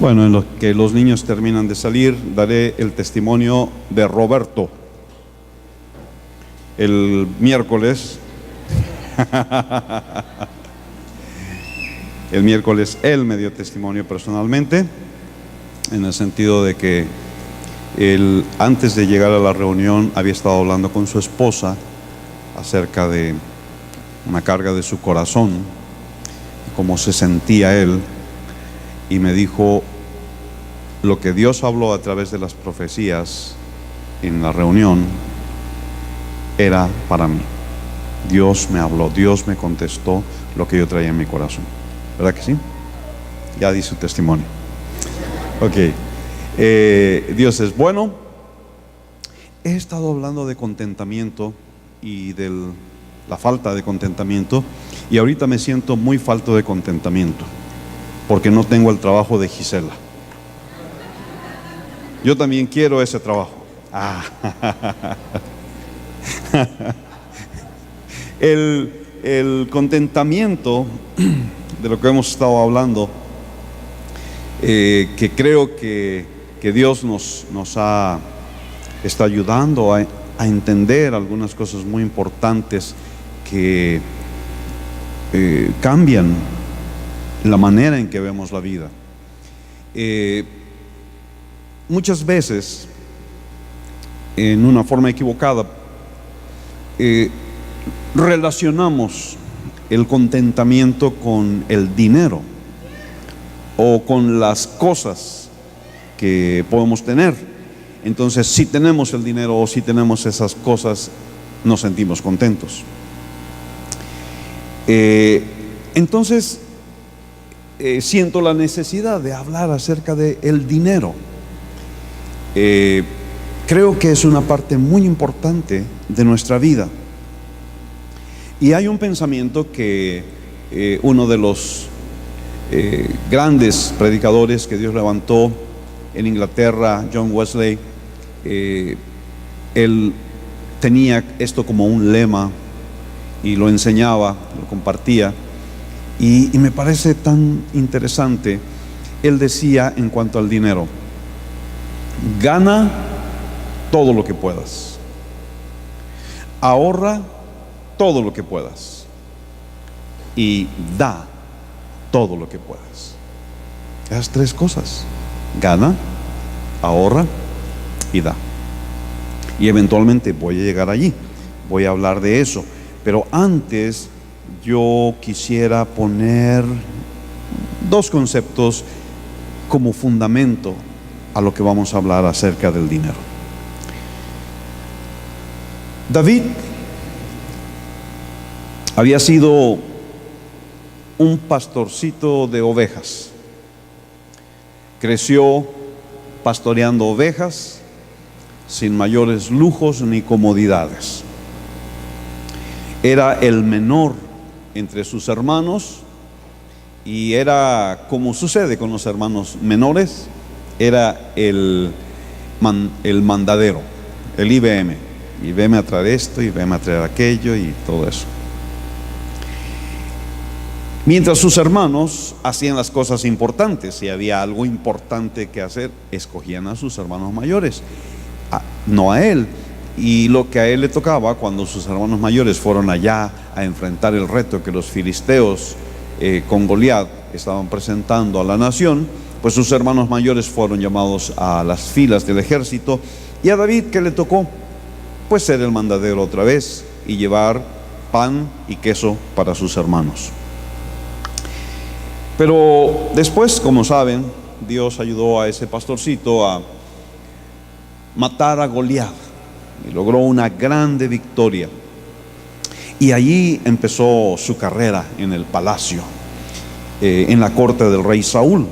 Bueno, en lo que los niños terminan de salir, daré el testimonio de Roberto. El miércoles, él me dio testimonio personalmente, en el sentido de que él, antes de llegar a la reunión, había estado hablando con su esposa acerca de una carga de su corazón, cómo se sentía él, y me dijo: lo que Dios habló a través de las profecías en la reunión era para mí. Dios me habló, Dios me contestó lo que yo traía en mi corazón. ¿Verdad que sí? Ya di su testimonio. Ok. Dios es bueno. He estado hablando de contentamiento y de la falta de contentamiento, y ahorita me siento muy falto de contentamiento porque no tengo el trabajo de Gisela. Yo también quiero ese trabajo. El contentamiento de lo que hemos estado hablando, que creo que Dios nos está ayudando a entender algunas cosas muy importantes que cambian la manera en que vemos la vida. Muchas veces, en una forma equivocada, relacionamos el contentamiento con el dinero o con las cosas que podemos tener. Entonces, si tenemos el dinero o si tenemos esas cosas, nos sentimos contentos. Entonces, siento la necesidad de hablar acerca del dinero. Creo que es una parte muy importante de nuestra vida. Y hay un pensamiento que uno de los grandes predicadores que Dios levantó en Inglaterra, John Wesley, él tenía esto como un lema y lo enseñaba, lo compartía, y me parece tan interesante. Él decía en cuanto al dinero: gana todo lo que puedas, ahorra todo lo que puedas y da todo lo que puedas. Esas tres cosas: gana, ahorra y da. Y eventualmente voy a llegar allí, voy a hablar de eso, pero antes yo quisiera poner dos conceptos como fundamento a lo que vamos a hablar acerca del dinero. David había sido un pastorcito de ovejas. Creció pastoreando ovejas sin mayores lujos ni comodidades. Era el menor entre sus hermanos y era, como sucede con los hermanos menores, era el mandadero, el IBM. Y veme a traer esto y veme a traer aquello y todo eso. Mientras sus hermanos hacían las cosas importantes, si había algo importante que hacer, escogían a sus hermanos mayores, no a él. Y lo que a él le tocaba, cuando sus hermanos mayores fueron allá a enfrentar el reto que los filisteos con Goliat estaban presentando a la nación, pues sus hermanos mayores fueron llamados a las filas del ejército. Y a David, ¿qué le tocó? Pues ser el mandadero otra vez y llevar pan y queso para sus hermanos. Pero después, como saben, Dios ayudó a ese pastorcito a matar a Goliat y logró una grande victoria. Y allí empezó su carrera en el palacio, en la corte del rey Saúl,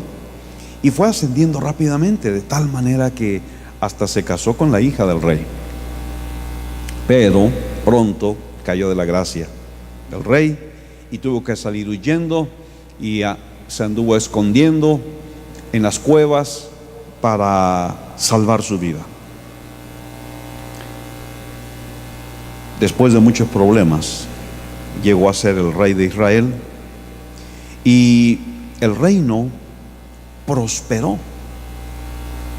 y fue ascendiendo rápidamente, de tal manera que hasta se casó con la hija del rey. Pero pronto cayó de la gracia del rey y tuvo que salir huyendo y se anduvo escondiendo en las cuevas para salvar su vida. Después de muchos problemas, llegó a ser el rey de Israel, y el reino prosperó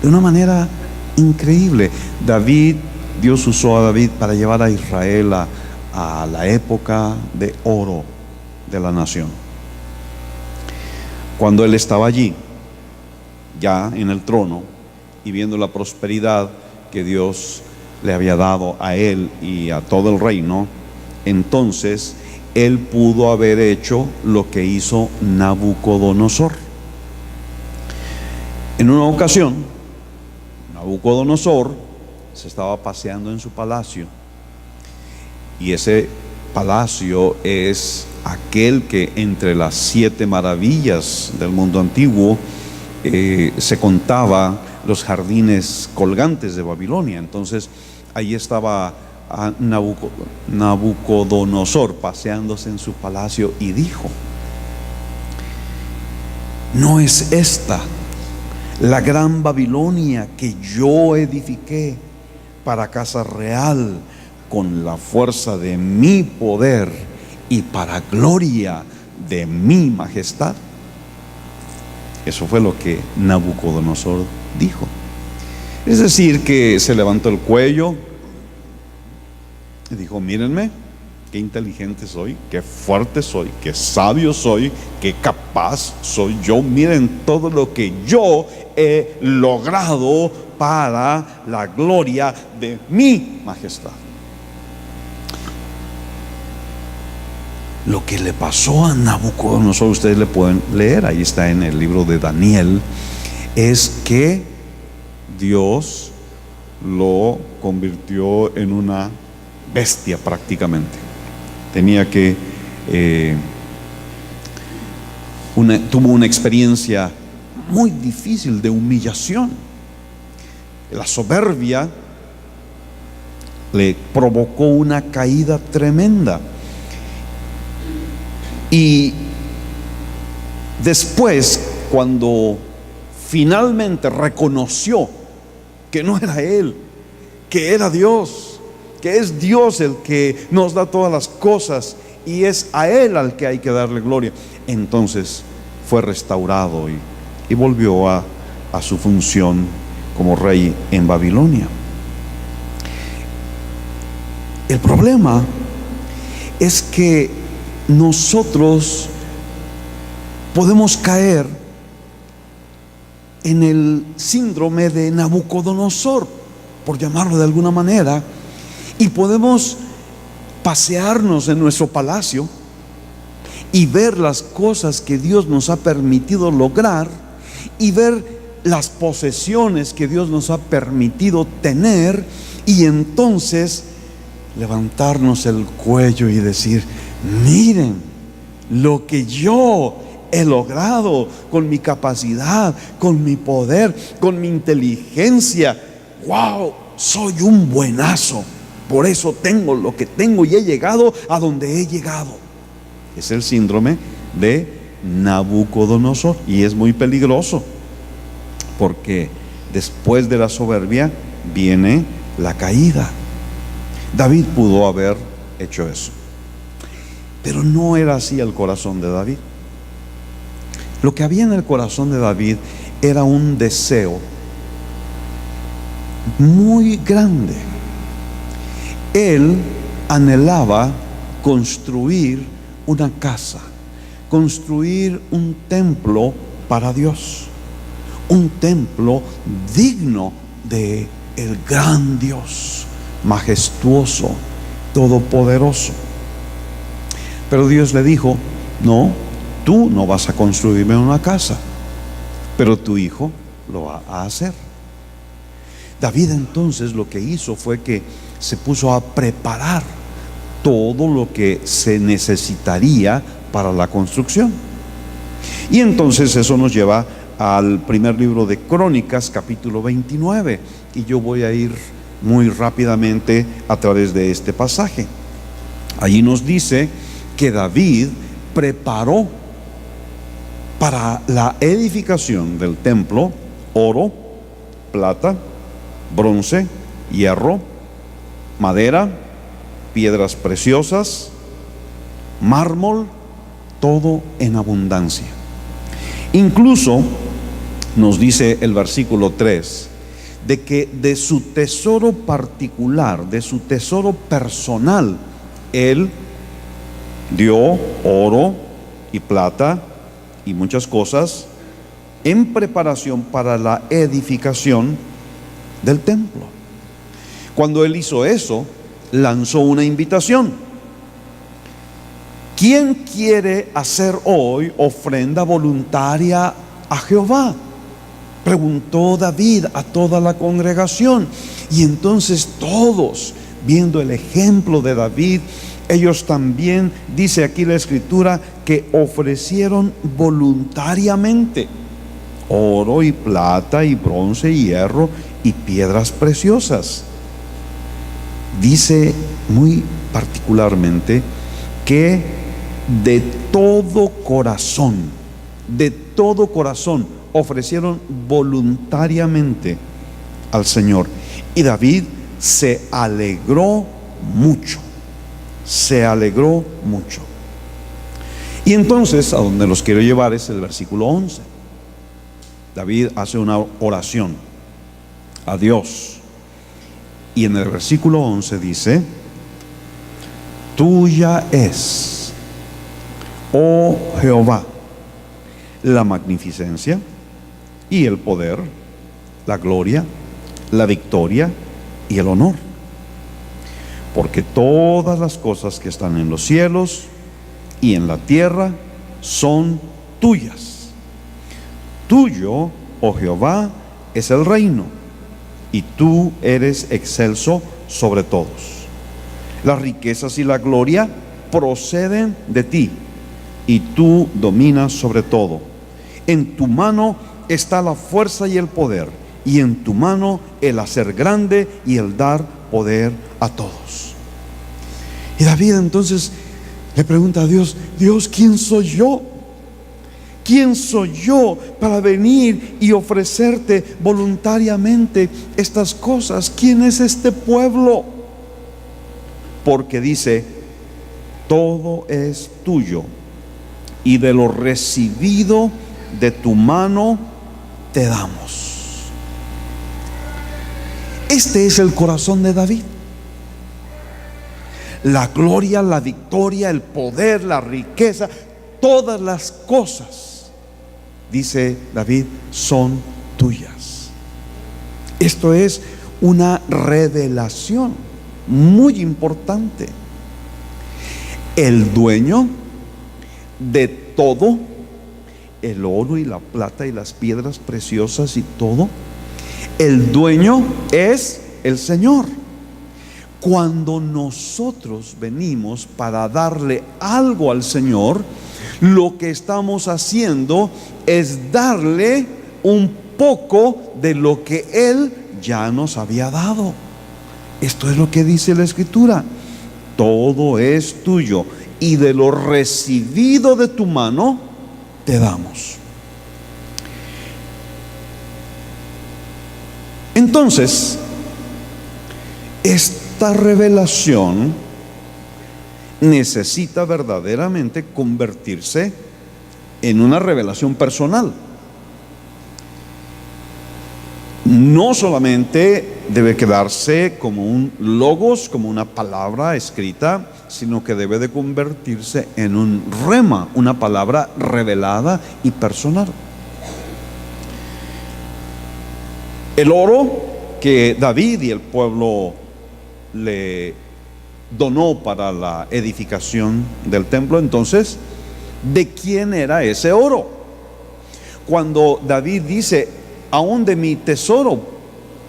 de una manera increíble. Dios usó a David para llevar a Israel a la época de oro de la nación. Cuando él estaba allí, ya en el trono, y viendo la prosperidad que Dios le había dado a él y a todo el reino, entonces él pudo haber hecho lo que hizo Nabucodonosor. En una ocasión, Nabucodonosor se estaba paseando en su palacio, y ese palacio es aquel que entre las 7 maravillas del mundo antiguo se contaba los jardines colgantes de Babilonia. Entonces ahí estaba Nabucodonosor paseándose en su palacio y dijo: ¿no es esta la gran Babilonia que yo edifiqué para casa real con la fuerza de mi poder y para gloria de mi majestad? Eso fue lo que Nabucodonosor dijo. Es decir, que se levantó el cuello y dijo: mírenme, qué inteligente soy, qué fuerte soy, qué sabio soy, qué capaz soy yo. Miren todo lo que yo he logrado para la gloria de mi majestad. Lo que le pasó a Nabucodonosor, ustedes le pueden leer, ahí está en el libro de Daniel, es que Dios lo convirtió en una bestia prácticamente. Tenía que tuvo una experiencia muy difícil de humillación. La soberbia le provocó una caída tremenda. Y después, cuando finalmente reconoció que no era él, que era Dios, que es Dios el que nos da todas las cosas y es a él al que hay que darle gloria, entonces fue restaurado y volvió a su función como rey en Babilonia. El problema es que nosotros podemos caer en el síndrome de Nabucodonosor, por llamarlo de alguna manera, y podemos pasearnos en nuestro palacio y ver las cosas que Dios nos ha permitido lograr y ver las posesiones que Dios nos ha permitido tener, y entonces levantarnos el cuello y decir: miren lo que yo he logrado con mi capacidad, con mi poder, con mi inteligencia. ¡Wow! Soy un buenazo. Por eso tengo lo que tengo y he llegado a donde he llegado. Es el síndrome de Nabucodonosor, y es muy peligroso, porque después de la soberbia viene la caída. David pudo haber hecho eso, pero no era así el corazón de David. Lo que había en el corazón de David era un deseo muy grande. Él anhelaba construir una casa, construir un templo para Dios, un templo digno de el gran Dios, majestuoso, todopoderoso. Pero Dios le dijo: no, tú no vas a construirme una casa, pero tu hijo lo va a hacer. David entonces lo que hizo fue que se puso a preparar todo lo que se necesitaría para la construcción. Y entonces eso nos lleva al primer libro de Crónicas, capítulo 29, y yo voy a ir muy rápidamente a través de este pasaje. Allí nos dice que David preparó para la edificación del templo oro, plata, bronce, hierro, madera, piedras preciosas, mármol, todo en abundancia. Incluso nos dice el versículo 3, de que de su tesoro particular, de su tesoro personal, Él dio oro y plata y muchas cosas en preparación para la edificación del templo. Cuando Él hizo eso, lanzó una invitación. ¿Quién quiere hacer hoy ofrenda voluntaria a Jehová?, preguntó David a toda la congregación. Y entonces todos, viendo el ejemplo de David, ellos también, dice aquí la escritura, que ofrecieron voluntariamente oro y plata y bronce y hierro y piedras preciosas. Dice muy particularmente que de todo corazón ofrecieron voluntariamente al Señor. Y David se alegró mucho. Y entonces, a donde los quiero llevar es el versículo 11. David hace una oración a Dios. Y en el versículo 11 dice: tuya es, oh Jehová, la magnificencia y el poder, la gloria, la victoria y el honor, porque todas las cosas que están en los cielos y en la tierra son tuyas. Tuyo, oh Jehová, es el reino, y tú eres excelso sobre todos. Las riquezas y la gloria proceden de ti, y tú dominas sobre todo. En tu mano está la fuerza y el poder, y en tu mano el hacer grande y el dar poder a todos. Y David entonces le pregunta a Dios: Dios, ¿quién soy yo? ¿Quién soy yo para venir y ofrecerte voluntariamente estas cosas? ¿Quién es este pueblo? Porque dice: todo es tuyo, y de lo recibido de tu mano te damos. Este es el corazón de David. La gloria, la victoria, el poder, la riqueza, todas las cosas, dice David, son tuyas. Esto es una revelación muy importante. El dueño de todo, el oro y la plata y las piedras preciosas y todo, el dueño es el Señor. Cuando nosotros venimos para darle algo al Señor, lo que estamos haciendo es darle un poco de lo que Él ya nos había dado. Esto es lo que dice la Escritura: todo es tuyo, y de lo recibido de tu mano te damos. Entonces, esta revelación necesita verdaderamente convertirse en una revelación personal. No solamente debe quedarse como un logos, como una palabra escrita, sino que debe de convertirse en un rema, una palabra revelada y personal. El oro que David y el pueblo le donó para la edificación del templo, entonces, ¿de quién era ese oro? Cuando David dice: aún de mi tesoro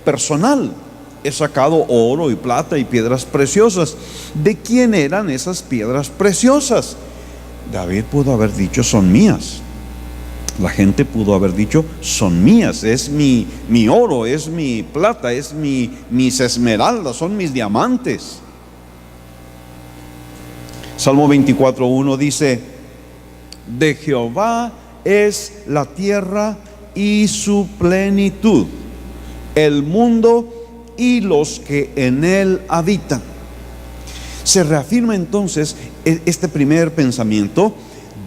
personal he sacado oro y plata y piedras preciosas. ¿De quién eran esas piedras preciosas? David pudo haber dicho: son mías. La gente pudo haber dicho: son mías, es mi oro, es mi plata, es mis esmeraldas, son mis diamantes. Salmo 24:1 dice: de Jehová es la tierra y su plenitud, el mundo y los que en él habitan. Se reafirma entonces este primer pensamiento: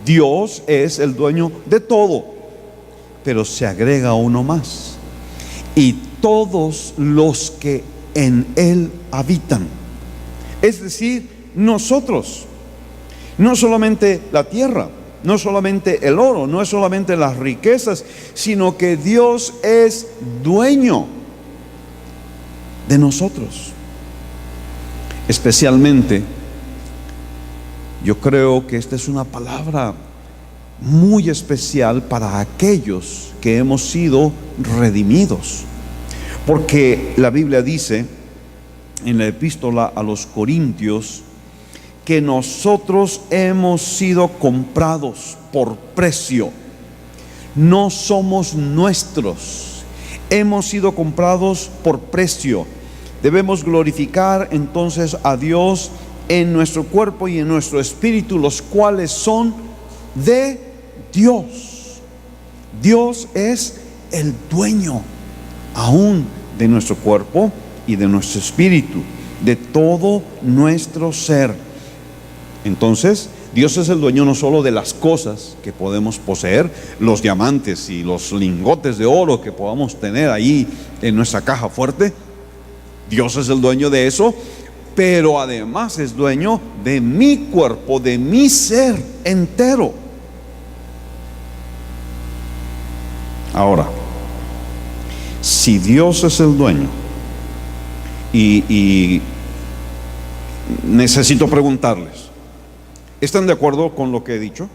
Dios es el dueño de todo. pero se agrega uno más: y todos los que en él habitan. Es decir, nosotros, no solamente la tierra, no solamente el oro, no es solamente las riquezas, sino que Dios es dueño de nosotros. Especialmente, yo creo que esta es una palabra muy especial para aquellos que hemos sido redimidos, porque la Biblia dice en la epístola a los Corintios que nosotros hemos sido comprados por precio. No somos nuestros, hemos sido comprados por precio. Debemos glorificar entonces a Dios en nuestro cuerpo y en nuestro espíritu, los cuales son de Dios. Dios es el dueño aún de nuestro cuerpo y de nuestro espíritu, de todo nuestro ser. Entonces, Dios es el dueño no solo de las cosas que podemos poseer, los diamantes y los lingotes de oro que podamos tener ahí en nuestra caja fuerte. Dios es el dueño de eso, pero además es dueño de mi cuerpo, de mi ser entero. Ahora, si Dios es el dueño, y necesito preguntarles, ¿están de acuerdo con lo que he dicho?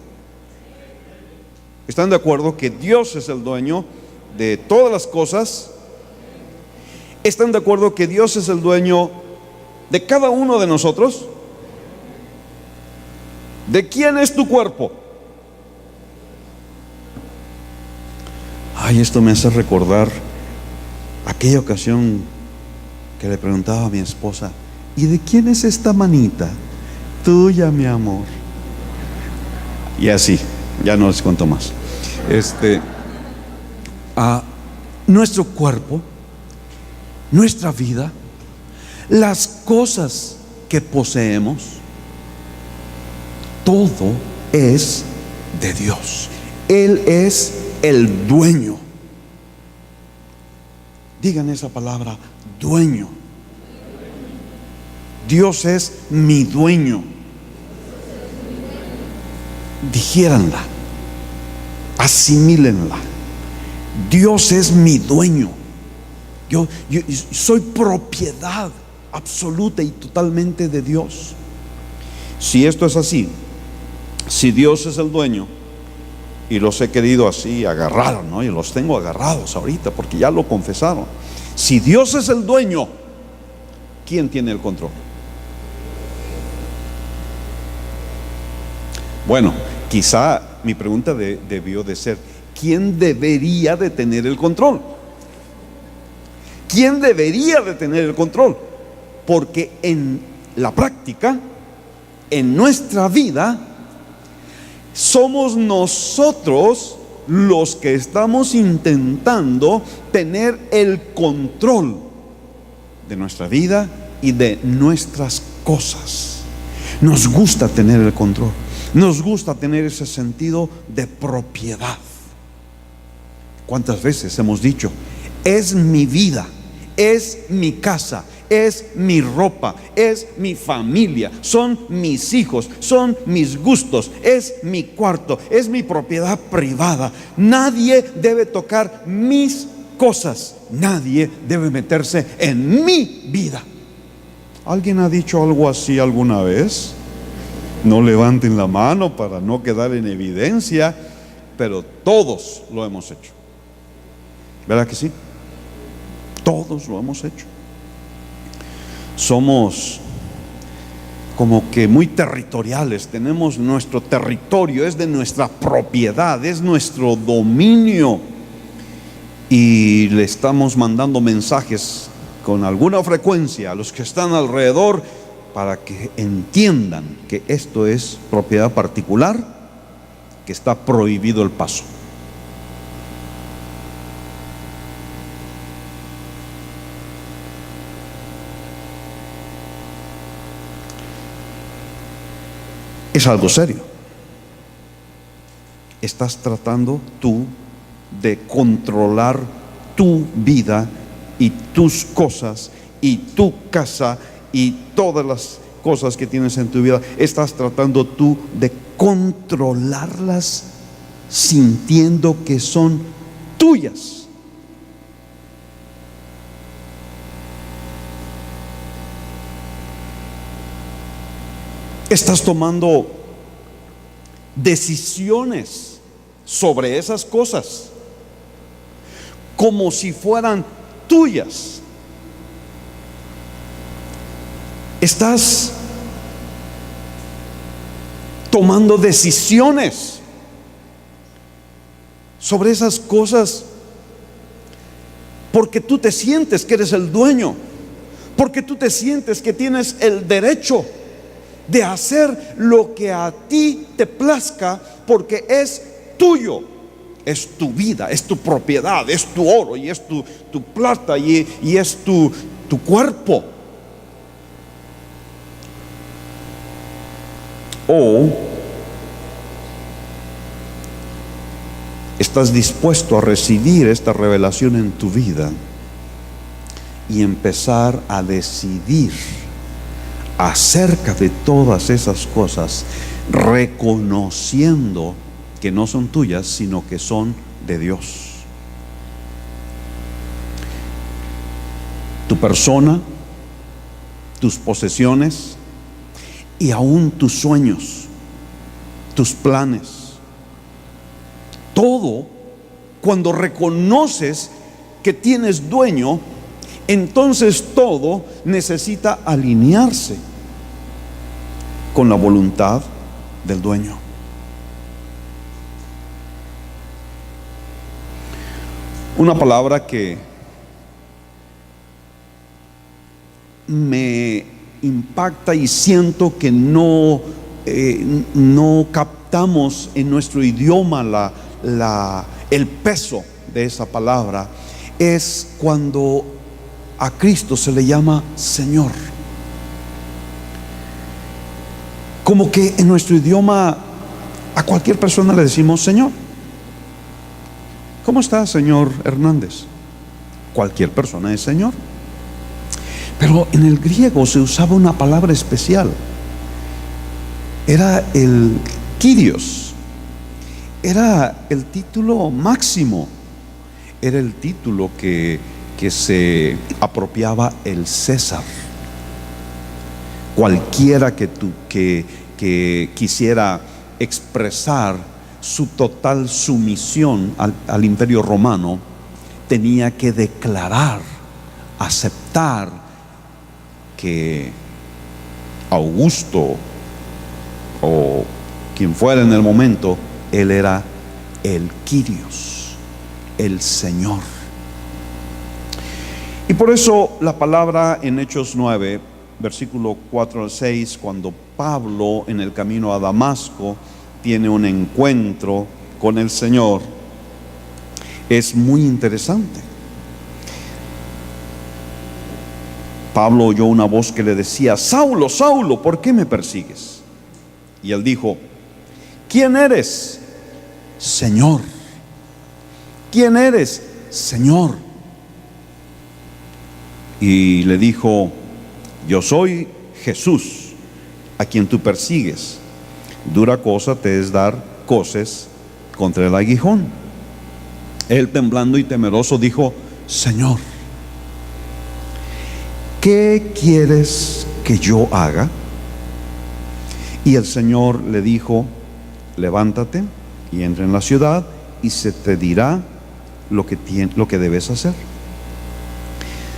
¿Están de acuerdo que Dios es el dueño de todas las cosas? ¿Están de acuerdo que Dios es el dueño de cada uno de nosotros? ¿De quién es tu cuerpo? Ay, esto me hace recordar aquella ocasión que le preguntaba a mi esposa: ¿y de quién es esta manita? Tuya, mi amor. Y así, ya no les cuento más. Nuestro cuerpo, nuestra vida, las cosas que poseemos, todo es de Dios. Él es el dueño. Digan esa palabra: dueño. Dios es mi dueño. Dijéranla, asimílenla. Dios es mi dueño. Yo soy propiedad absoluta y totalmente de Dios. Si esto es así, si Dios es el dueño, y los he querido así agarrar, ¿no? Y los tengo agarrados ahorita porque ya lo confesaron. Si Dios es el dueño, ¿quién tiene el control? Bueno, quizá mi pregunta debió de ser: ¿quién debería de tener el control? ¿Quién debería de tener el control? Porque en la práctica, en nuestra vida, somos nosotros los que estamos intentando tener el control de nuestra vida y de nuestras cosas. Nos gusta tener el control, nos gusta tener ese sentido de propiedad. ¿Cuántas veces hemos dicho: es mi vida, es mi casa, es mi ropa, es mi familia, son mis hijos, son mis gustos, es mi cuarto, es mi propiedad privada? Nadie debe tocar mis cosas, nadie debe meterse en mi vida. ¿Alguien ha dicho algo así alguna vez? No levanten la mano para no quedar en evidencia, pero todos lo hemos hecho. ¿Verdad que sí? Todos lo hemos hecho. Somos como que muy territoriales, tenemos nuestro territorio, es de nuestra propiedad, es nuestro dominio, y le estamos mandando mensajes con alguna frecuencia a los que están alrededor para que entiendan que esto es propiedad particular, que está prohibido el paso. Es algo serio. Estás tratando tú de controlar tu vida y tus cosas y tu casa y todas las cosas que tienes en tu vida. Estás tratando tú de controlarlas sintiendo que son tuyas. Estás tomando decisiones sobre esas cosas como si fueran tuyas. Estás tomando decisiones sobre esas cosas porque tú te sientes que eres el dueño, porque tú te sientes que tienes el derecho de hacer lo que a ti te plazca, porque es tuyo, es tu vida, es tu propiedad, es tu oro y es tu plata y es tu cuerpo. O estás dispuesto a recibir esta revelación en tu vida y empezar a decidir acerca de todas esas cosas, reconociendo que no son tuyas, sino que son de Dios. Tu persona, tus posesiones y aún tus sueños, tus planes, todo, cuando reconoces que tienes dueño, entonces todo necesita alinearse con la voluntad del dueño. Una palabra que me impacta y siento que no captamos en nuestro idioma el peso de esa palabra, es cuando a Cristo se le llama Señor. Como que en nuestro idioma a cualquier persona le decimos Señor. ¿Cómo está, señor Hernández? Cualquier persona es Señor. Pero en el griego se usaba una palabra especial. Era el Kyrios. Era el título máximo. Era el título que se apropiaba el César. Cualquiera que quisiera expresar su total sumisión al imperio romano tenía que declarar, aceptar que Augusto o quien fuera en el momento, él era el Kyrios, el Señor. Y por eso la palabra en Hechos 9, versículo 4 al 6, cuando Pablo en el camino a Damasco tiene un encuentro con el Señor, es muy interesante. Pablo oyó una voz que le decía: Saulo, Saulo, ¿por qué me persigues? Y él dijo: ¿quién eres, Señor? ¿Quién eres, Señor? Y le dijo: yo soy Jesús, a quien tú persigues. Dura cosa te es dar coces contra el aguijón. Él, temblando y temeroso, dijo: Señor, ¿qué quieres que yo haga? Y el Señor le dijo: levántate y entra en la ciudad, y se te dirá lo que debes hacer.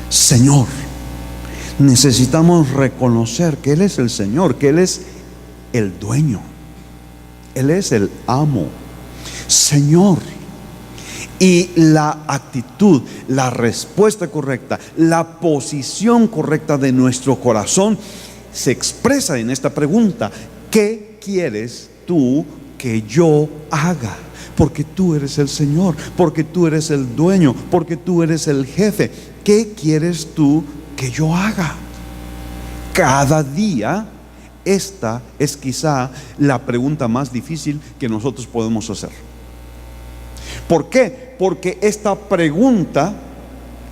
Señor, necesitamos reconocer que Él es el Señor, que Él es el dueño, Él es el amo, Señor. Y la actitud, la respuesta correcta, la posición correcta de nuestro corazón se expresa en esta pregunta: ¿qué quieres tú que yo haga? Porque tú eres el Señor, porque tú eres el dueño, porque tú eres el jefe. ¿Qué quieres tú que yo haga? Cada día, esta es quizá la pregunta más difícil que nosotros podemos hacer. ¿Por qué? Porque esta pregunta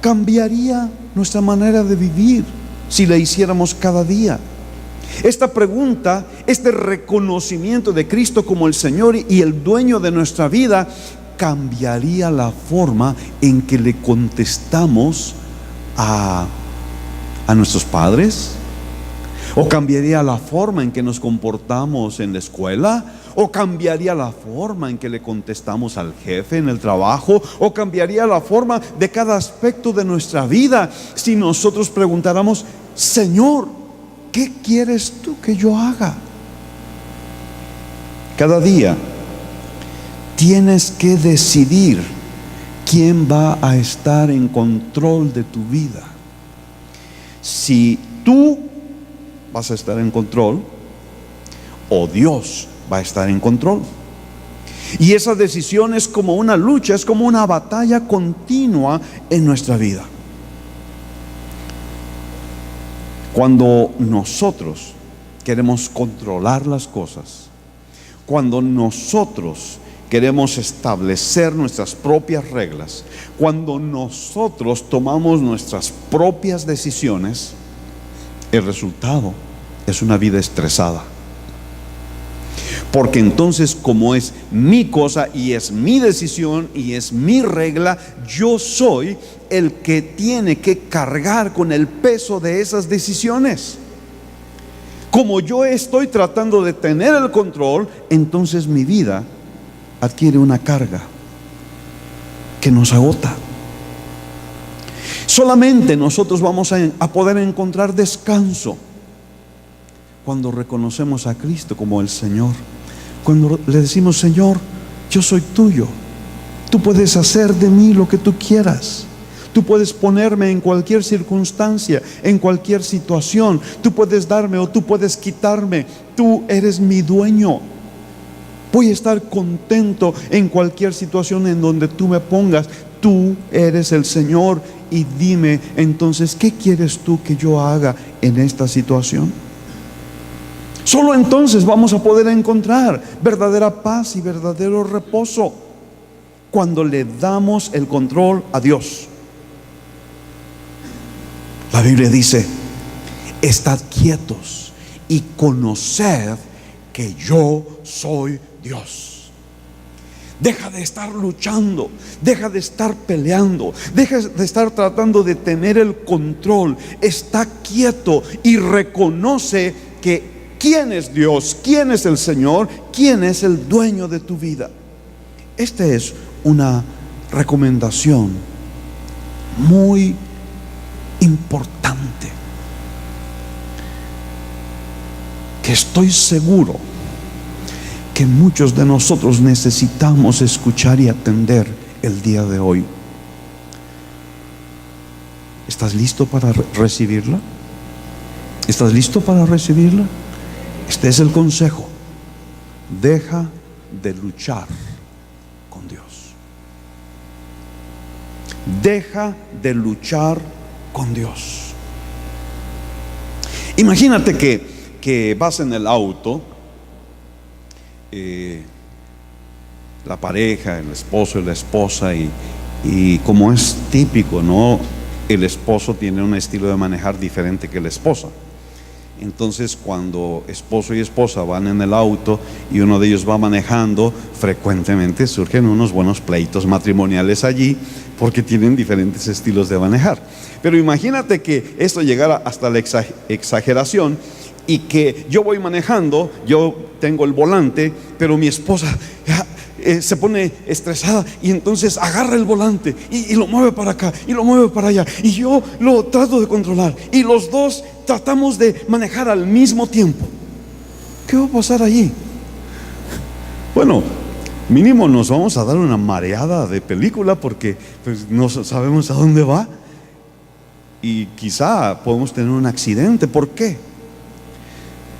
cambiaría nuestra manera de vivir si la hiciéramos cada día. Esta pregunta, este reconocimiento de Cristo como el Señor y el dueño de nuestra vida, cambiaría la forma en que le contestamos a nuestros padres, o cambiaría la forma en que nos comportamos en la escuela, o cambiaría la forma en que le contestamos al jefe en el trabajo, o cambiaría la forma de cada aspecto de nuestra vida si nosotros preguntáramos: Señor, ¿qué quieres tú que yo haga? Cada día tienes que decidir quién va a estar en control de tu vida. Si tú vas a estar en control, o Dios va a estar en control. Y esa decisión es como una lucha, es como una batalla continua en nuestra vida. Cuando nosotros queremos controlar las cosas, cuando nosotros queremos establecer nuestras propias reglas, cuando nosotros tomamos nuestras propias decisiones, el resultado es una vida estresada. Porque entonces, como es mi cosa y es mi decisión y es mi regla, yo soy el que tiene que cargar con el peso de esas decisiones. Como yo estoy tratando de tener el control, entonces mi vida adquiere una carga que nos agota. Solamente nosotros vamos a poder encontrar descanso cuando reconocemos a Cristo como el Señor. Cuando le decimos: Señor, yo soy tuyo, tú puedes hacer de mí lo que tú quieras, tú puedes ponerme en cualquier circunstancia, en cualquier situación, tú puedes darme o tú puedes quitarme, tú eres mi dueño. Voy a estar contento en cualquier situación en donde tú me pongas. Tú eres el Señor, y dime entonces, ¿qué quieres tú que yo haga en esta situación? Solo entonces vamos a poder encontrar verdadera paz y verdadero reposo, cuando le damos el control a Dios. La Biblia dice: estad quietos y conoced que yo soy Dios. Deja de estar luchando, deja de estar peleando, deja de estar tratando de tener el control. Está quieto y reconoce que quién es Dios, quién es el Señor, quién es el dueño de tu vida. Esta es una recomendación muy importante, que estoy seguro que muchos de nosotros necesitamos escuchar y atender el día de hoy. ¿Estás listo para recibirla? ¿Estás listo para recibirla? Este es el consejo: deja de luchar con Dios. Deja de luchar con Dios. Imagínate que vas en el auto, la pareja, el esposo y la esposa, y como es típico, ¿no? El esposo tiene un estilo de manejar diferente que la esposa. Entonces, cuando esposo y esposa van en el auto y uno de ellos va manejando, frecuentemente surgen unos buenos pleitos matrimoniales allí, porque tienen diferentes estilos de manejar. Pero imagínate que esto llegara hasta la exageración, y que yo voy manejando, yo tengo el volante, pero mi esposa se pone estresada y entonces agarra el volante y lo mueve para acá y lo mueve para allá, y yo lo trato de controlar, y los dos tratamos de manejar al mismo tiempo. ¿Qué va a pasar allí? Bueno, mínimo nos vamos a dar una mareada de película, porque pues no sabemos a dónde va, y quizá podemos tener un accidente. ¿Por qué?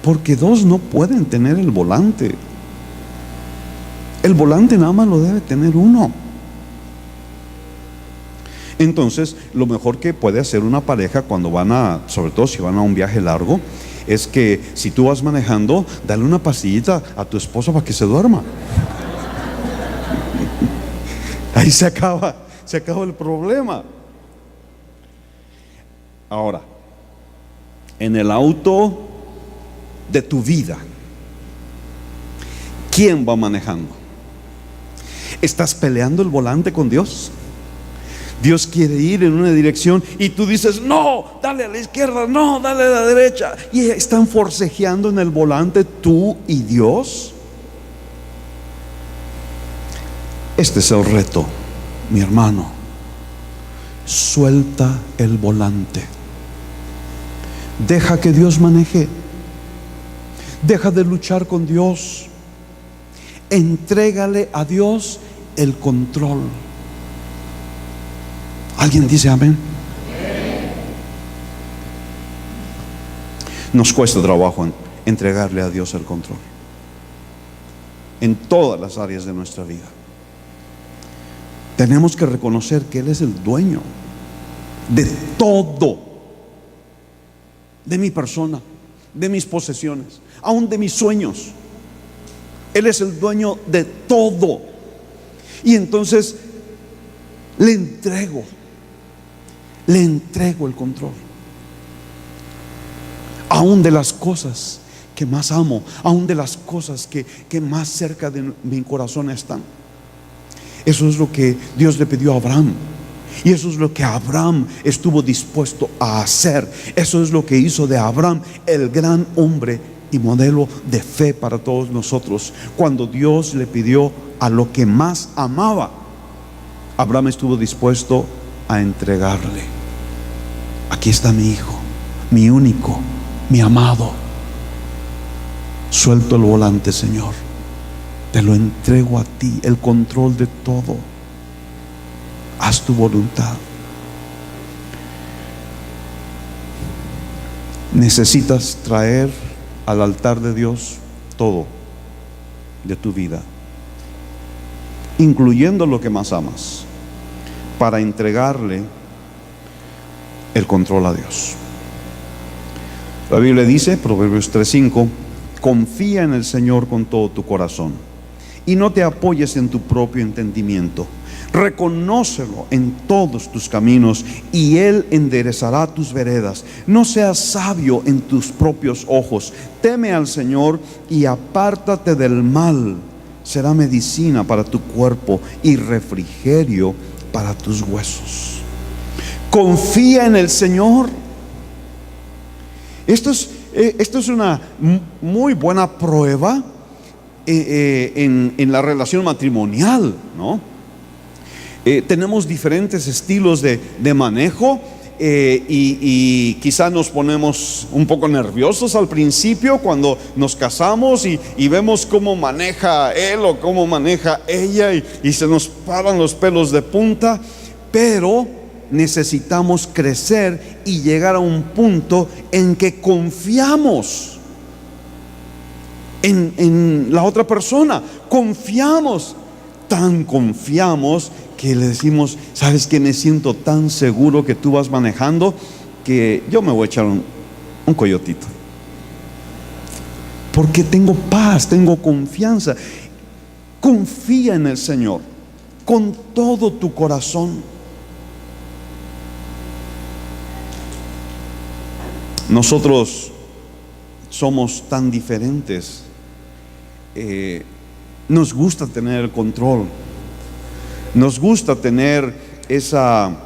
Porque dos no pueden tener el volante. El volante nada más lo debe tener uno. Entonces, lo mejor que puede hacer una pareja cuando van sobre todo si van a un viaje largo, es que si tú vas manejando, dale una pastillita a tu esposo para que se duerma. y se acaba el problema. Ahora, en el auto de tu vida, ¿quién va manejando? ¿Estás peleando el volante con Dios? Dios quiere ir en una dirección y tú dices, no, dale a la izquierda, no, dale a la derecha. Y están forcejeando en el volante tú y Dios. Este es el reto, mi hermano. Suelta el volante. Deja que Dios maneje. Deja de luchar con Dios. Entrégale a Dios el control. ¿Alguien dice amén? Nos cuesta trabajo entregarle a Dios el control en todas las áreas de nuestra vida. Tenemos que reconocer que Él es el dueño de todo, de mi persona, de mis posesiones, aún de mis sueños. Él es el dueño de todo. Y entonces le entrego el control, aún de las cosas que más amo, aún de las cosas que más cerca de mi corazón están. Eso es lo que Dios le pidió a Abraham, y eso es lo que Abraham estuvo dispuesto a hacer. Eso es lo que hizo de Abraham el gran hombre y modelo de fe para todos nosotros. Cuando Dios le pidió a lo que más amaba, Abraham estuvo dispuesto a entregarle. Aquí está mi hijo, mi único, mi amado. Suelto el volante, Señor. Te lo entrego a ti, el control de todo. Haz tu voluntad. Necesitas traer al altar de Dios todo de tu vida, incluyendo lo que más amas, para entregarle el control a Dios. La Biblia dice, Proverbios 3:5, confía en el Señor con todo tu corazón y no te apoyes en tu propio entendimiento. Reconócelo en todos tus caminos y Él enderezará tus veredas. No seas sabio en tus propios ojos. Teme al Señor y apártate del mal. Será medicina para tu cuerpo y refrigerio para tus huesos. Confía en el Señor. Esto es una muy buena prueba en la relación matrimonial, ¿no? Tenemos diferentes estilos de manejo, y quizá nos ponemos un poco nerviosos al principio cuando nos casamos y vemos cómo maneja él o cómo maneja ella, y se nos paran los pelos de punta. Pero necesitamos crecer y llegar a un punto en que confiamos en la otra persona. Confiamos, tan confiamos que le decimos, ¿sabes qué? Me siento tan seguro que tú vas manejando que yo me voy a echar un coyotito, porque tengo paz, tengo confianza. Confía en el Señor con todo tu corazón. Nosotros somos tan diferentes. Nos gusta tener el control. Nos gusta tener esa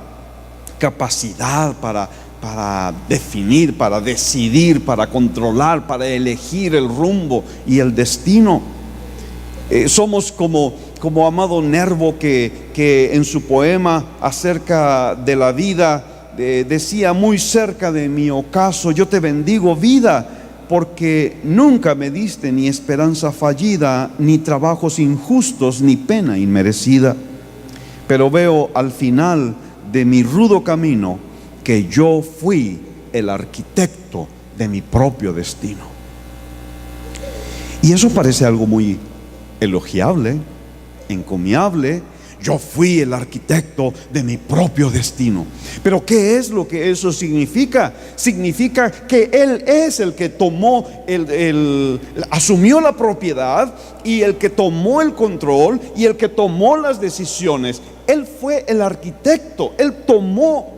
capacidad para definir, para decidir, para controlar, para elegir el rumbo y el destino. Somos como Amado Nervo, que en su poema acerca de la vida decía: muy cerca de mi ocaso yo te bendigo, vida, porque nunca me diste ni esperanza fallida, ni trabajos injustos, ni pena inmerecida. Pero veo al final de mi rudo camino que yo fui el arquitecto de mi propio destino. Y eso parece algo muy elogiable, encomiable. Yo fui el arquitecto de mi propio destino. Pero ¿qué es lo que eso significa? Significa que Él es el que tomó, asumió la propiedad, y el que tomó el control, y el que tomó las decisiones. Él fue el arquitecto. Él tomó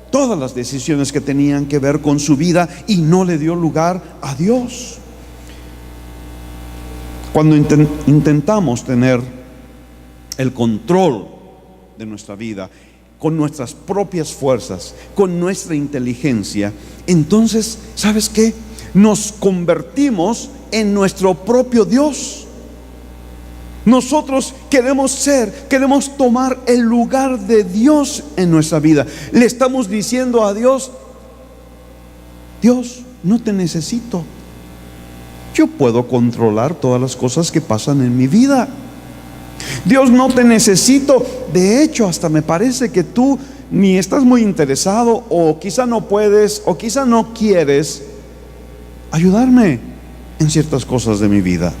todas las decisiones que tenían que ver con su vida y no le dio lugar a Dios. Cuando intentamos tener el control de nuestra vida con nuestras propias fuerzas, con nuestra inteligencia, entonces, ¿sabes qué? Nos convertimos en nuestro propio Dios. Nosotros queremos tomar el lugar de Dios en nuestra vida. Le estamos diciendo a Dios: Dios, no te necesito. Yo puedo controlar todas las cosas que pasan en mi vida. Dios, no te necesito. De hecho, hasta me parece que tú ni estás muy interesado, o quizá no puedes, o quizá no quieres ayudarme en ciertas cosas de mi vida.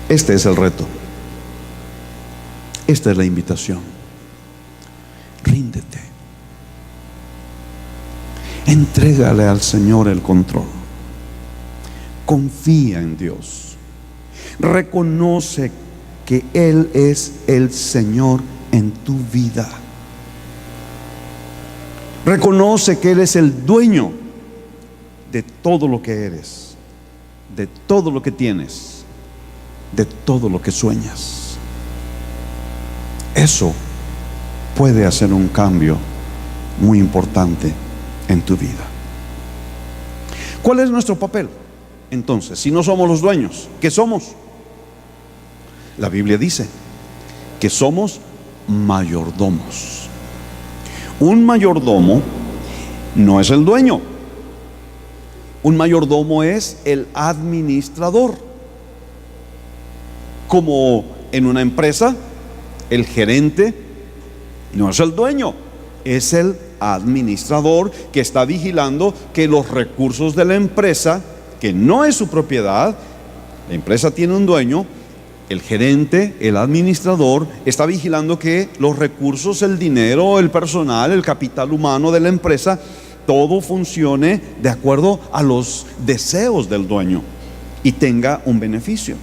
Este es el reto. Esta es la invitación. Ríndete. Entrégale al Señor el control. Confía en Dios. Reconoce que Él es el Señor en tu vida. Reconoce que Él es el dueño de todo lo que eres, de todo lo que tienes, de todo lo que sueñas. Eso puede hacer un cambio muy importante en tu vida. ¿Cuál es nuestro papel? Entonces, si no somos los dueños, ¿qué somos? La Biblia dice que somos mayordomos. Un mayordomo no es el dueño. Un mayordomo es el administrador. Como en una empresa, el gerente no es el dueño, es el administrador que está vigilando que los recursos de la empresa, que no es su propiedad, la empresa tiene un dueño, el gerente, el administrador, está vigilando que los recursos, el dinero, el personal, el capital humano de la empresa, todo funcione de acuerdo a los deseos del dueño y tenga un beneficio.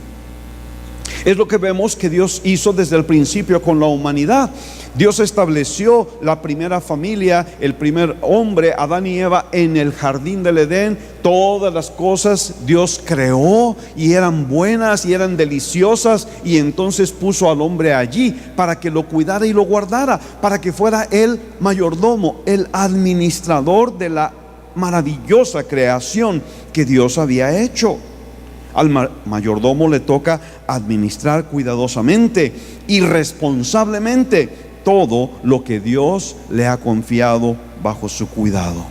Es lo que vemos que Dios hizo desde el principio con la humanidad. Dios estableció la primera familia, el primer hombre, Adán y Eva, en el jardín del Edén. Todas las cosas Dios creó y eran buenas y eran deliciosas, y entonces puso al hombre allí para que lo cuidara y lo guardara, para que fuera el mayordomo, el administrador de la maravillosa creación que Dios había hecho. Al mayordomo le toca administrar cuidadosamente y responsablemente todo lo que Dios le ha confiado bajo su cuidado.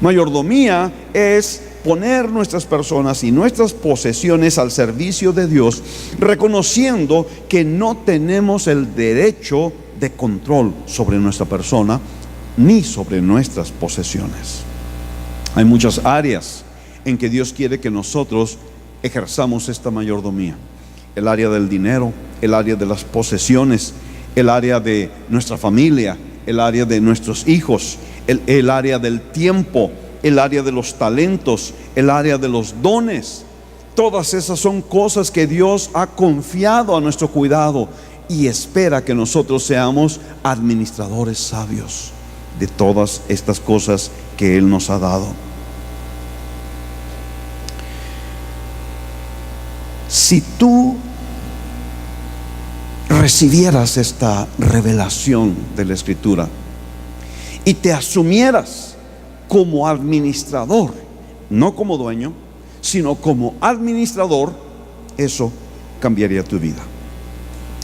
Mayordomía es poner nuestras personas y nuestras posesiones al servicio de Dios, reconociendo que no tenemos el derecho de control sobre nuestra persona ni sobre nuestras posesiones. Hay muchas áreas en que Dios quiere que nosotros ejerzamos esta mayordomía: el área del dinero, el área de las posesiones, el área de nuestra familia, el área de nuestros hijos, el área del tiempo, el área de los talentos, el área de los dones. Todas esas son cosas que Dios ha confiado a nuestro cuidado y espera que nosotros seamos administradores sabios de todas estas cosas que Él nos ha dado. Si tú recibieras esta revelación de la Escritura y te asumieras como administrador, no como dueño, sino como administrador, eso cambiaría tu vida.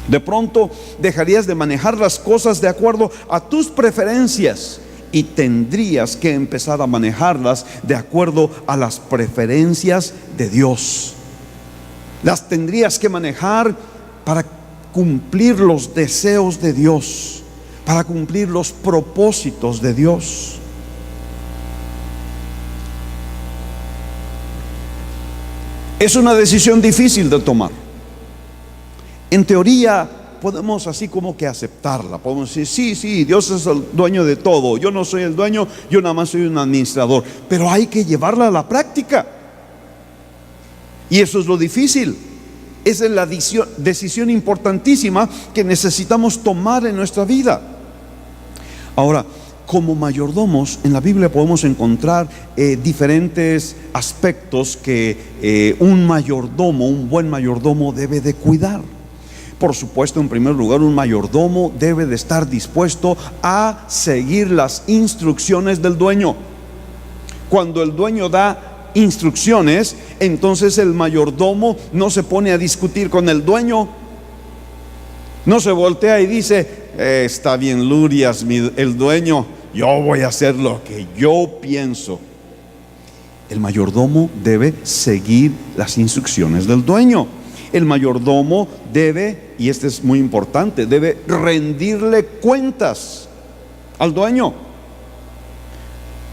De pronto dejarías de manejar las cosas de acuerdo a tus preferencias y tendrías que empezar a manejarlas de acuerdo a las preferencias de Dios. Las tendrías que manejar para cumplir los deseos de Dios, para cumplir los propósitos de Dios. Es una decisión difícil de tomar. En teoría podemos así como que aceptarla, podemos decir, sí, sí, Dios es el dueño de todo, yo no soy el dueño, yo nada más soy un administrador, pero hay que llevarla a la práctica. Y eso es lo difícil. Esa es la decisión importantísima que necesitamos tomar en nuestra vida. Ahora, como mayordomos, en la Biblia podemos encontrar diferentes aspectos que un mayordomo, un buen mayordomo debe de cuidar. Por supuesto, en primer lugar, un mayordomo debe de estar dispuesto a seguir las instrucciones del dueño. Cuando el dueño da instrucciones, entonces el mayordomo no se pone a discutir con el dueño, no se voltea y dice, está bien, Lurias, el dueño, yo voy a hacer lo que yo pienso. El mayordomo debe seguir las instrucciones del dueño. El mayordomo debe, y este es muy importante, debe rendirle cuentas al dueño.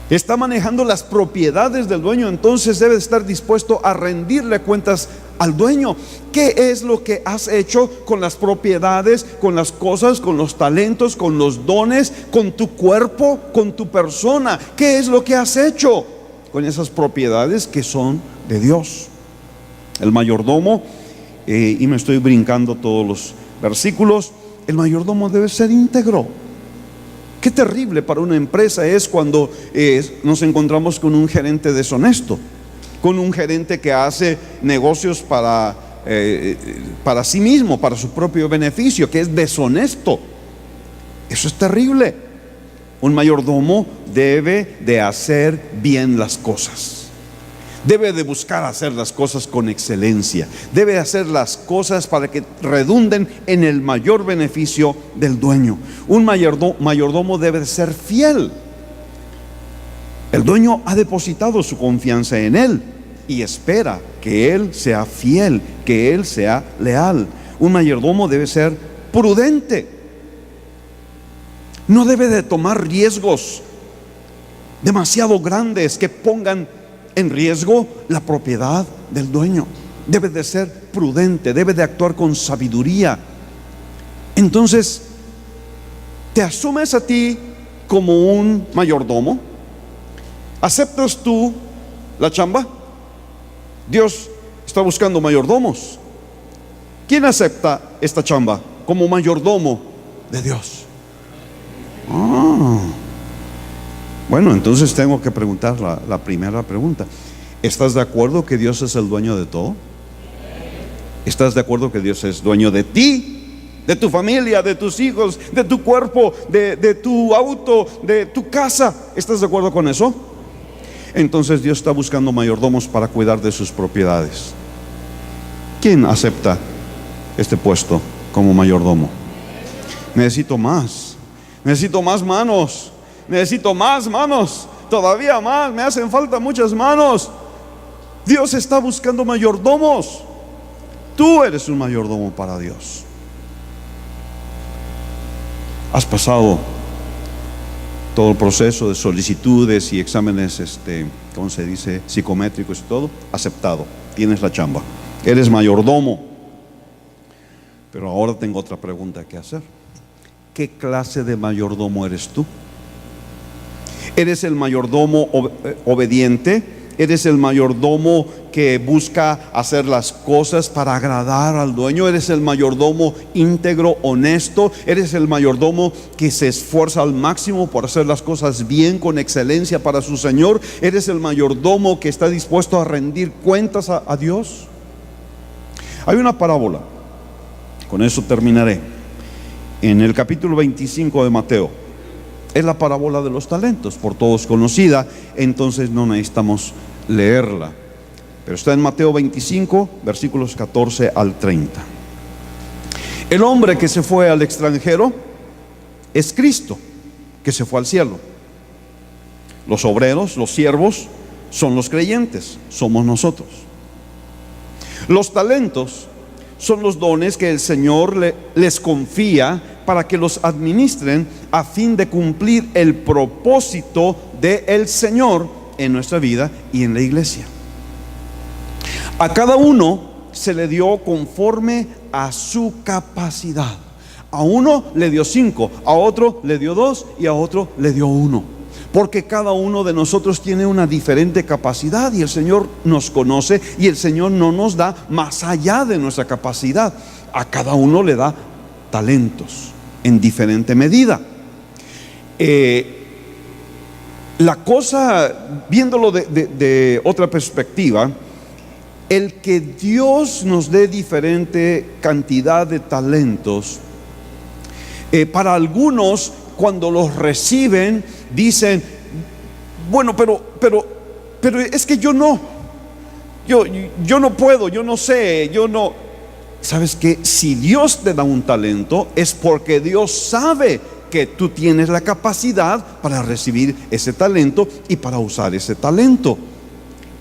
Está manejando las propiedades del dueño, entonces debe estar dispuesto a rendirle cuentas al dueño. ¿Qué es lo que has hecho con las propiedades, con las cosas, con los talentos, con los dones, con tu cuerpo, con tu persona? ¿Qué es lo que has hecho con esas propiedades que son de Dios? El mayordomo, y me estoy brincando todos los versículos, el mayordomo debe ser íntegro. Qué terrible para una empresa es cuando nos encontramos con un gerente deshonesto, con un gerente que hace negocios para sí mismo, para su propio beneficio, que es deshonesto. Eso es terrible. Un mayordomo debe de hacer bien las cosas. Debe de buscar hacer las cosas con excelencia. Debe hacer las cosas para que redunden en el mayor beneficio del dueño. Un mayordomo debe de ser fiel. El dueño ha depositado su confianza en él y espera que él sea fiel, que él sea leal. Un mayordomo debe ser prudente. No debe de tomar riesgos demasiado grandes que pongan en riesgo la propiedad del dueño. Debe de ser prudente, debe de actuar con sabiduría. Entonces, ¿te asumes a ti como un mayordomo? ¿Aceptas tú la chamba? Dios está buscando mayordomos. ¿Quién acepta esta chamba como mayordomo de Dios? Bueno, entonces tengo que preguntar la primera pregunta. ¿Estás de acuerdo que Dios es el dueño de todo? ¿Estás de acuerdo que Dios es dueño de ti, de tu familia, de tus hijos, de tu cuerpo, de tu auto, de tu casa? ¿Estás de acuerdo con eso? Entonces Dios está buscando mayordomos para cuidar de sus propiedades. ¿Quién acepta este puesto como mayordomo? Necesito más manos. Necesito más manos, todavía más, me hacen falta muchas manos. Dios está buscando mayordomos. Tú eres un mayordomo para Dios. Has pasado todo el proceso de solicitudes y exámenes, ¿cómo se dice? Psicométricos y todo, aceptado, tienes la chamba, eres mayordomo. Pero ahora tengo otra pregunta que hacer. ¿Qué clase de mayordomo eres tú? ¿Eres el mayordomo obediente? ¿Eres el mayordomo que busca hacer las cosas para agradar al dueño? ¿Eres el mayordomo íntegro, honesto? ¿Eres el mayordomo que se esfuerza al máximo por hacer las cosas bien, con excelencia para su Señor? ¿Eres el mayordomo que está dispuesto a rendir cuentas a Dios? Hay una parábola, con eso terminaré, en el capítulo 25 de Mateo. Es la parábola de los talentos, por todos conocida, entonces no necesitamos leerla. Pero está en Mateo 25, versículos 14 al 30. El hombre que se fue al extranjero es Cristo, que se fue al cielo. Los obreros, los siervos, son los creyentes, somos nosotros. Los talentos son los dones que el Señor les confía para que los administren a fin de cumplir el propósito del Señor en nuestra vida y en la iglesia. A cada uno se le dio conforme a su capacidad. A uno le dio 5, a otro le dio 2 y a otro le dio 1. Porque cada uno de nosotros tiene una diferente capacidad y el Señor nos conoce y el Señor no nos da más allá de nuestra capacidad. A cada uno le da talentos en diferente medida. La cosa, viéndolo de otra perspectiva, el que Dios nos dé diferente cantidad de talentos, para algunos cuando los reciben dicen, bueno, pero es que yo no puedo, yo no sé, yo no. ¿Sabes qué? Si Dios te da un talento es porque Dios sabe que tú tienes la capacidad para recibir ese talento y para usar ese talento.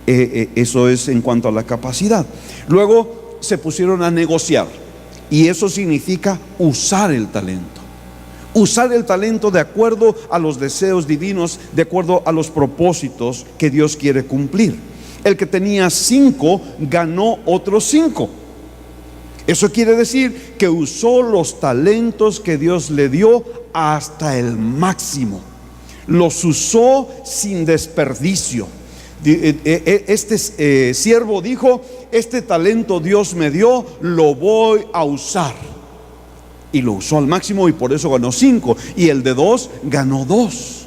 Eso es en cuanto a la capacidad. Luego se pusieron a negociar y eso significa usar el talento. Usar el talento de acuerdo a los deseos divinos, de acuerdo a los propósitos que Dios quiere cumplir. El que tenía 5 ganó otros 5. Eso quiere decir que usó los talentos que Dios le dio hasta el máximo. Los usó sin desperdicio. Este siervo dijo, este talento Dios me dio, lo voy a usar. Y lo usó al máximo y por eso ganó 5. Y el de 2 ganó 2.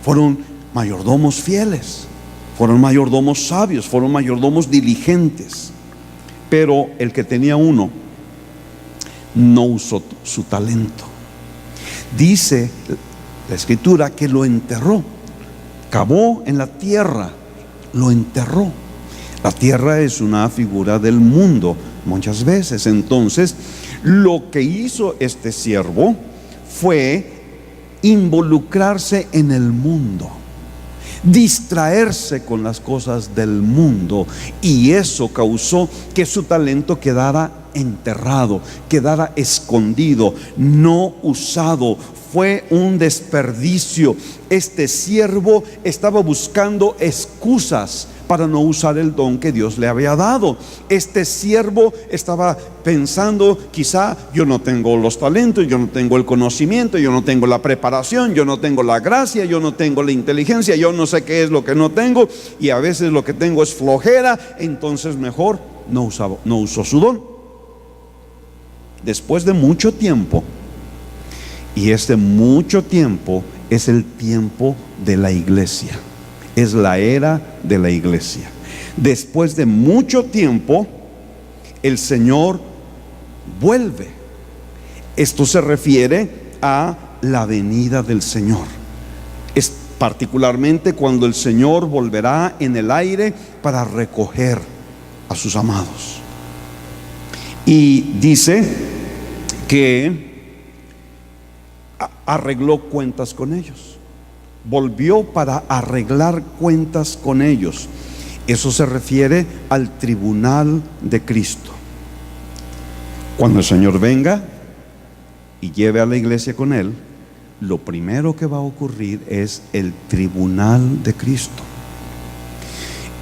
Fueron mayordomos fieles, fueron mayordomos sabios, fueron mayordomos diligentes. Pero el que tenía 1 no usó su talento. Dice la Escritura que lo enterró. Cavó en la tierra, lo enterró. La tierra es una figura del mundo muchas veces. Entonces, lo que hizo este siervo fue involucrarse en el mundo, distraerse con las cosas del mundo, y eso causó que su talento quedara enterrado, quedara escondido, no usado. Fue un desperdicio. Este siervo estaba buscando excusas para no usar el don que Dios le había dado. Este siervo estaba pensando, quizá yo no tengo los talentos, yo no tengo el conocimiento, yo no tengo la preparación, yo no tengo la gracia, yo no tengo la inteligencia, yo no sé qué es lo que no tengo, y a veces lo que tengo es flojera, entonces mejor no usó su don. Después de mucho tiempo, y este mucho tiempo es el tiempo de la iglesia, es la era de la iglesia. Después de mucho tiempo, el Señor vuelve. Esto se refiere a la venida del Señor. Es particularmente cuando el Señor volverá en el aire para recoger a sus amados. Y dice que arregló cuentas con ellos. Volvió para arreglar cuentas con ellos. Eso se refiere al tribunal de Cristo. Cuando el Señor venga y lleve a la iglesia con Él, lo primero que va a ocurrir es el tribunal de Cristo.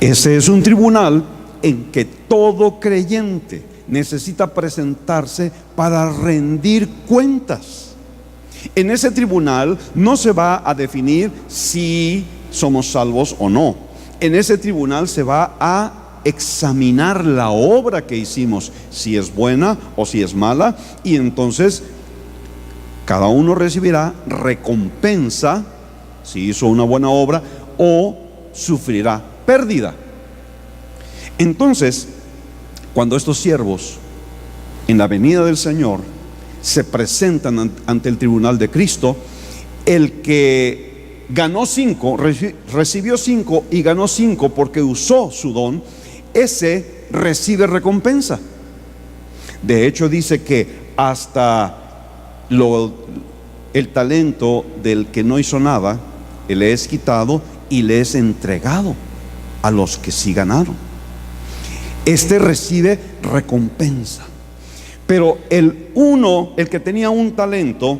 Ese es un tribunal en que todo creyente necesita presentarse para rendir cuentas. En ese tribunal no se va a definir si somos salvos o no. En ese tribunal se va a examinar la obra que hicimos, si es buena o si es mala, y entonces cada uno recibirá recompensa si hizo una buena obra o sufrirá pérdida. Entonces, cuando estos siervos en la venida del Señor se presentan ante el tribunal de Cristo, el que ganó 5, recibió 5 y ganó 5 porque usó su don, ese recibe recompensa. De hecho, dice que hasta el talento del que no hizo nada le es quitado y le es entregado a los que sí ganaron. Este recibe recompensa. Pero el que tenía un talento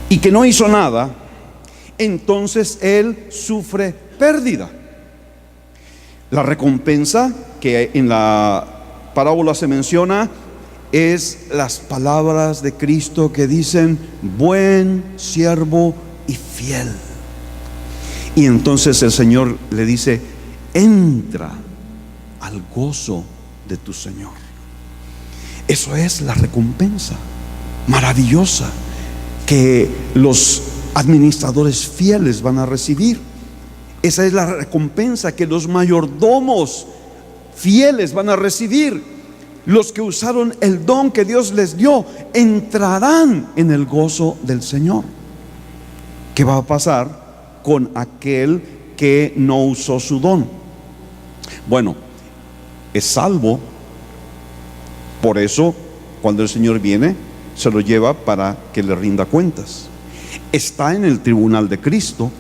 y que no hizo nada, entonces él sufre pérdida. La recompensa que en la parábola se menciona es las palabras de Cristo que dicen: buen siervo y fiel. Y entonces el Señor le dice: entra al gozo de tu Señor. Eso es la recompensa maravillosa que los administradores fieles van a recibir. Esa es la recompensa que los mayordomos fieles van a recibir. Los que usaron el don que Dios les dio entrarán en el gozo del Señor. ¿Qué va a pasar con aquel que no usó su don? Bueno, es salvo. Por eso, cuando el Señor viene, se lo lleva para que le rinda cuentas. Está en el tribunal de Cristo,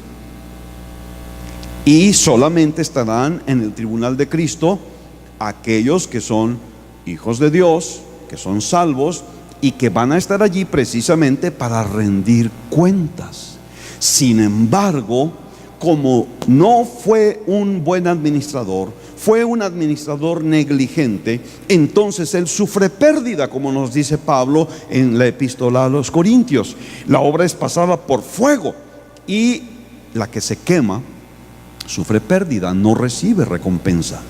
y solamente estarán en el tribunal de Cristo aquellos que son hijos de Dios, que son salvos, y que van a estar allí precisamente para rendir cuentas. Sin embargo, como no fue un buen administrador, fue un administrador negligente, entonces él sufre pérdida, como nos dice Pablo en la epístola a los Corintios. La obra es pasada por fuego, y la que se quema sufre pérdida, no recibe recompensa.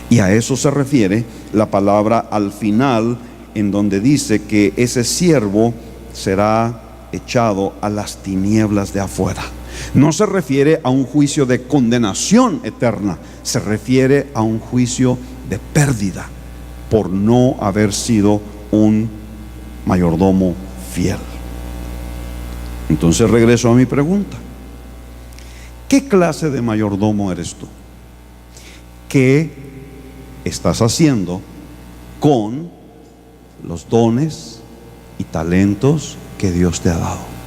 Y a eso se refiere la palabra al final, en donde dice que ese siervo será echado a las tinieblas de afuera. No se refiere a un juicio de condenación eterna, se refiere a un juicio de pérdida por no haber sido un mayordomo fiel. Entonces regreso a mi pregunta: ¿qué clase de mayordomo eres tú? ¿Qué estás haciendo con los dones y talentos que Dios te ha dado?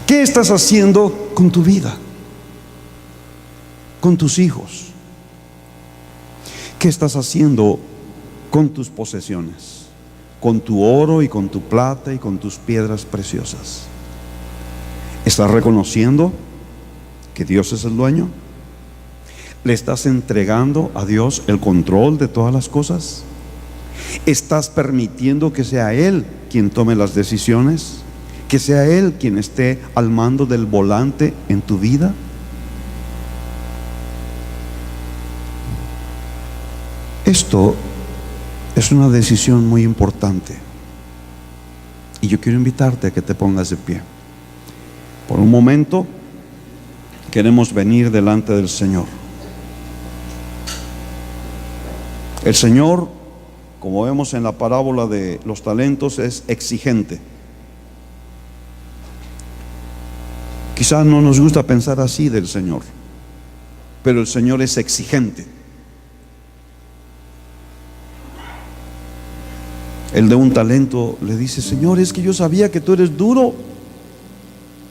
¿Qué estás haciendo con tu vida? ¿Con tus hijos? ¿Qué estás haciendo con tus posesiones? ¿Con tu oro y con tu plata y con tus piedras preciosas? ¿Estás reconociendo que Dios es el dueño? ¿Le estás entregando a Dios el control de todas las cosas? ¿Estás permitiendo que sea Él quien tome las decisiones? ¿Que sea Él quien esté al mando del volante en tu vida? Esto es una decisión muy importante, y yo quiero invitarte a que te pongas de pie. Por un momento queremos venir delante del Señor. El Señor, como vemos en la parábola de los talentos, es exigente. Quizás no nos gusta pensar así del Señor, pero el Señor es exigente. El de un talento le dice: Señor, es que yo sabía que tú eres duro.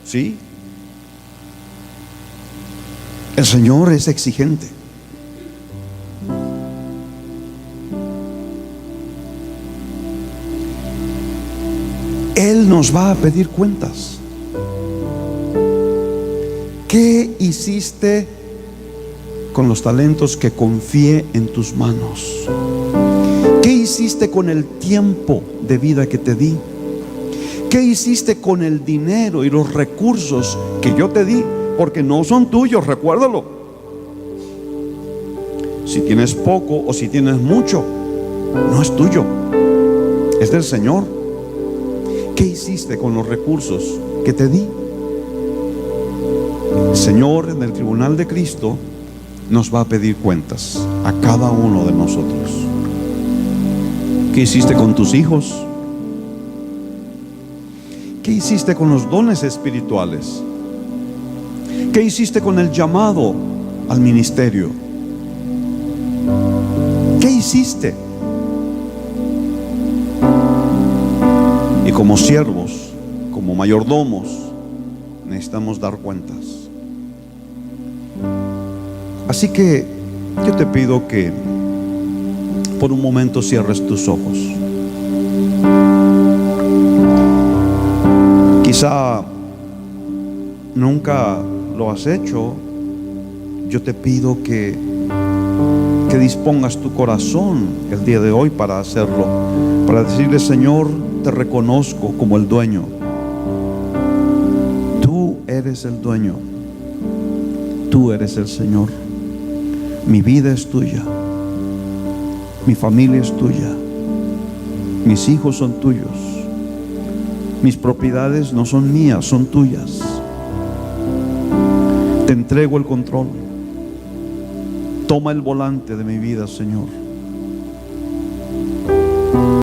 ¿Sí? El Señor es exigente. Él nos va a pedir cuentas. ¿Qué hiciste con los talentos que confié en tus manos? ¿Qué hiciste con el tiempo de vida que te di? ¿Qué hiciste con el dinero y los recursos que yo te di? Porque no son tuyos, recuérdalo. Si tienes poco o si tienes mucho, no es tuyo, es del Señor. ¿Qué hiciste con los recursos que te di? El Señor en el tribunal de Cristo nos va a pedir cuentas a cada uno de nosotros. ¿Qué hiciste con tus hijos? ¿Qué hiciste con los dones espirituales? ¿Qué hiciste con el llamado al ministerio? ¿Qué hiciste? Y como siervos, como mayordomos, necesitamos dar cuentas. Así que yo te pido que por un momento cierres tus ojos. Quizá nunca lo has hecho. Yo te pido que que dispongas tu corazón el día de hoy para hacerlo, para decirle: Señor, te reconozco como el dueño. Tú eres el dueño, tú eres el Señor. Mi vida es tuya, mi familia es tuya, mis hijos son tuyos, mis propiedades no son mías, son tuyas. Te entrego el control. Toma el volante de mi vida, Señor.